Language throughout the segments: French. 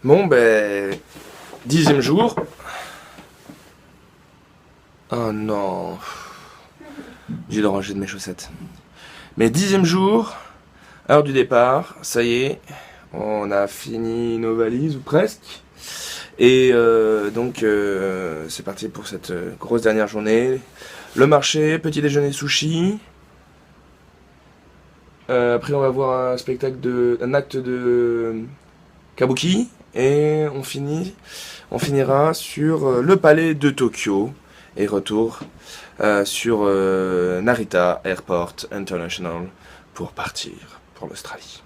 Bon, ben... 10e jour. Oh non. J'ai le ranger de mes chaussettes. Mais 10e jour, heure du départ, ça y est. On a fini nos valises, ou presque. Et donc, c'est parti pour cette grosse dernière journée. Le marché, petit déjeuner sushi. Après, on va voir un acte de kabuki. Et on finira sur le palais de Tokyo. Et retour sur Narita Airport International pour partir pour l'Australie.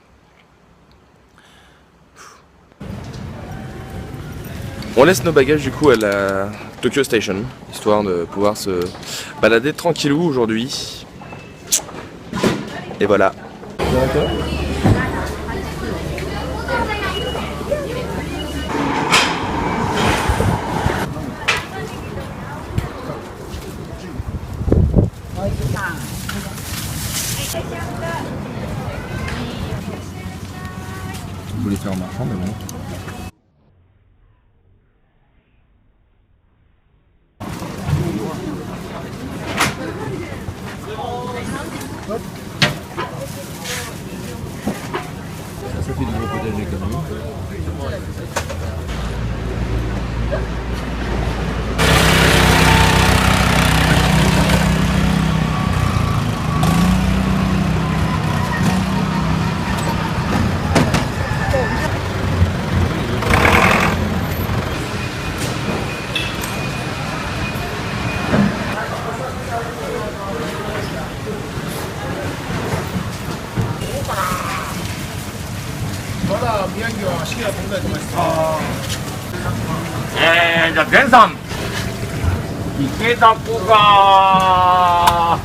On laisse nos bagages du coup à la Tokyo Station, histoire de pouvoir se balader tranquillou aujourd'hui. Et voilà. Je voulais faire en marchant, mais bon. Ça fait du gros potager quand même.じゃあ前さん池田子が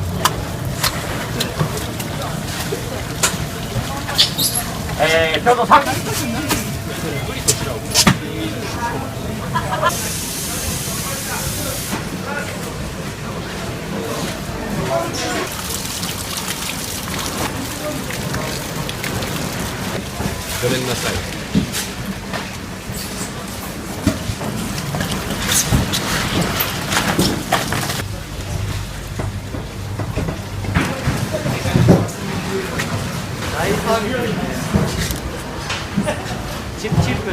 ちょうど3ごめんなさい。チップチップ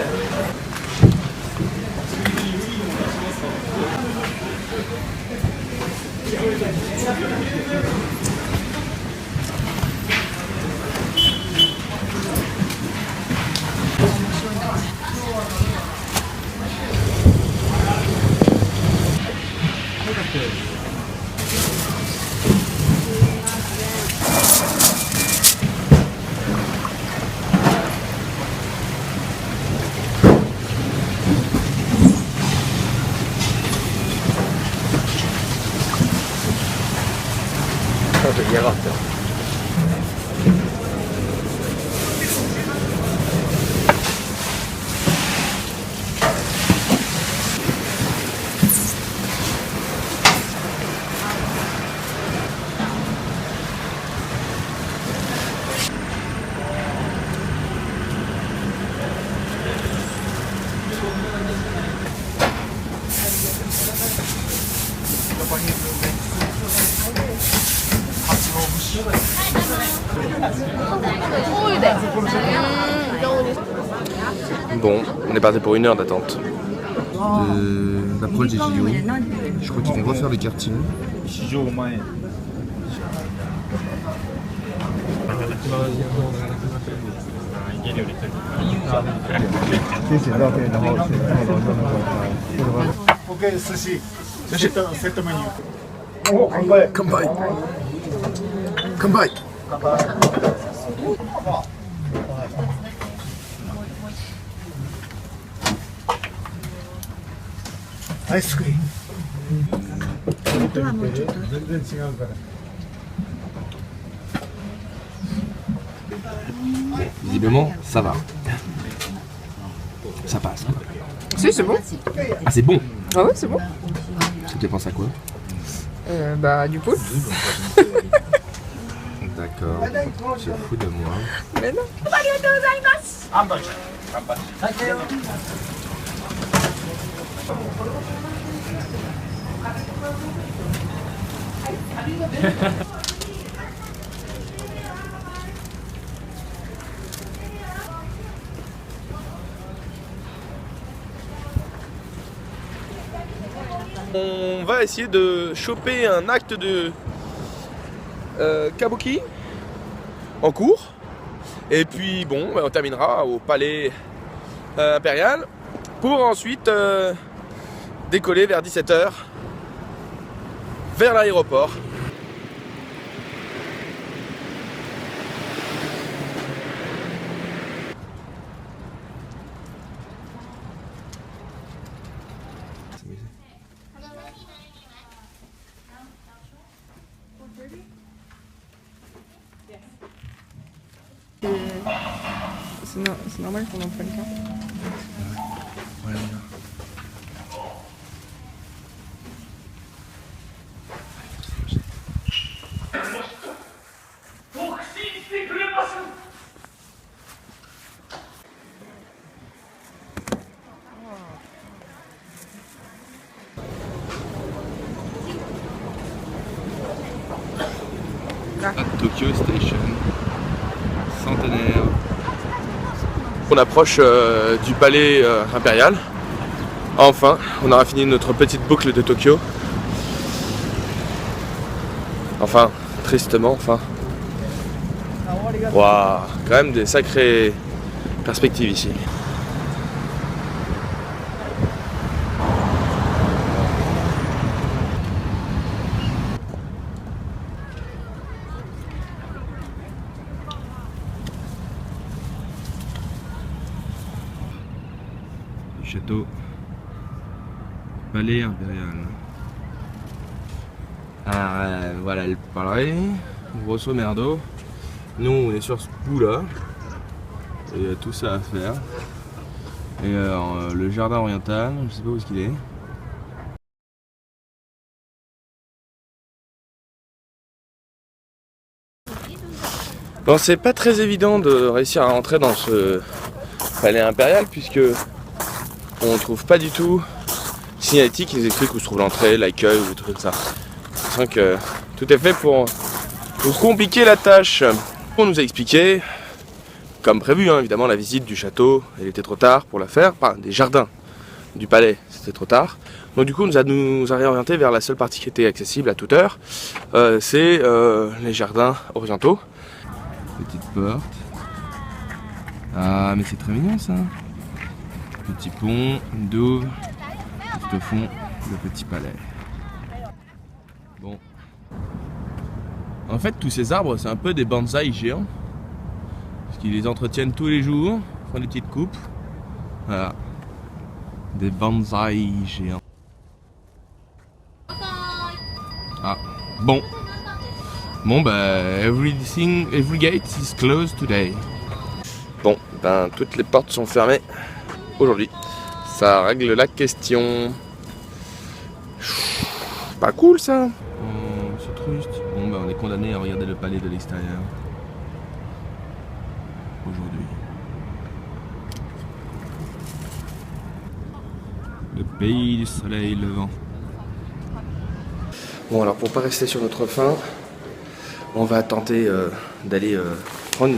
嫌がってる。Bon, on est parti pour 1 heure d'attente. L'approche des JO. Je crois qu'ils vont refaire les kartings. OK 寿司セットメニュー。乾杯乾杯アイスクリーム。全然違うから。Visiblement, ça va. Ça passe. Quoi. Si, c'est bon. Ah, c'est bon. Ah ouais, c'est bon. Tu penses à quoi? Bah, du poulpe. D'accord. Tu te fous de moi. Mais non. On va essayer de choper un acte de kabuki en cours. Et puis bon, on terminera au palais impérial pour ensuite décoller vers 17 h vers l'aéroport. C'est normal qu'on en prenne qu'un. Tokyo Station. Centenaire. On approche du palais impérial. Enfin, on aura fini notre petite boucle de Tokyo. Enfin, tristement, enfin. Waouh, quand même des sacrées perspectives ici. Château. Palais impérial. Voilà le palais, grosso merdo. Nous on est sur ce bout là. Et il y a tout ça à faire. Et le jardin oriental, je sais pas où est-ce qu'il est. Bon, c'est pas très évident de réussir à rentrer dans ce palais impérial puisque on trouve pas du tout signalétique qui nous explique où se trouve l'entrée, l'accueil ou des trucs comme ça. Je sens que tout est fait pour nous compliquer la tâche. On nous a expliqué, comme prévu évidemment, la visite du château, il était trop tard pour la faire, enfin des jardins du palais, c'était trop tard. Donc du coup nous a réorienté vers la seule partie qui était accessible à toute heure, c'est les jardins orientaux. Petite porte. Ah mais c'est très mignon ça. Petit pont, une douve, juste au fond, le petit palais. Bon. En fait tous ces arbres c'est un peu des bonsaïs géants. Parce qu'ils les entretiennent tous les jours, font des petites coupes. Voilà. Des bonsaïs géants. Ah, bon. Bon bah, every gate is closed today. Bon, ben toutes les portes sont fermées aujourd'hui. Ça règle la question. Pas cool ça. Oh, c'est triste. Bon bah on est condamné à regarder le palais de l'extérieur. Aujourd'hui. Le pays du soleil levant. Bon alors pour pas rester sur notre faim, on va tenter d'aller prendre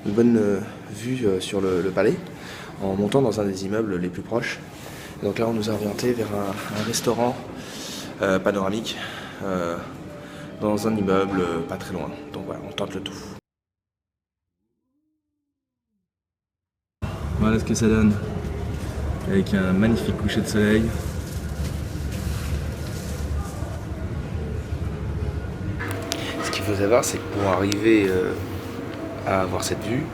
une bonne vue sur le palais en montant dans un des immeubles les plus proches. Donc là on nous a orienté vers un restaurant panoramique dans un immeuble pas très loin. Donc voilà, on tente le tout. Voilà ce que ça donne. Avec un magnifique coucher de soleil. Ce qu'il faut savoir, c'est que pour arriver à avoir cette vue,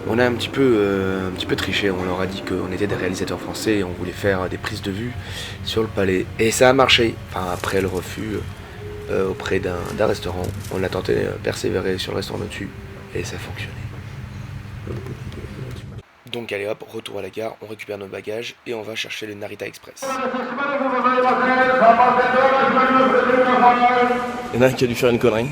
on a un petit peu triché. On leur a dit qu'on était des réalisateurs français et on voulait faire des prises de vue sur le palais. Et ça a marché. Enfin, après le refus auprès d'un restaurant, on a tenté de persévérer sur le restaurant dessus et ça a fonctionné. Donc allez hop, retour à la gare, on récupère nos bagages et on va chercher le Narita Express. Il y en a un qui a dû faire une connerie.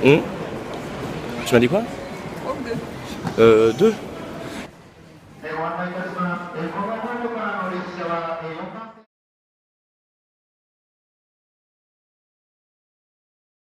Tu m'as dit quoi? 2.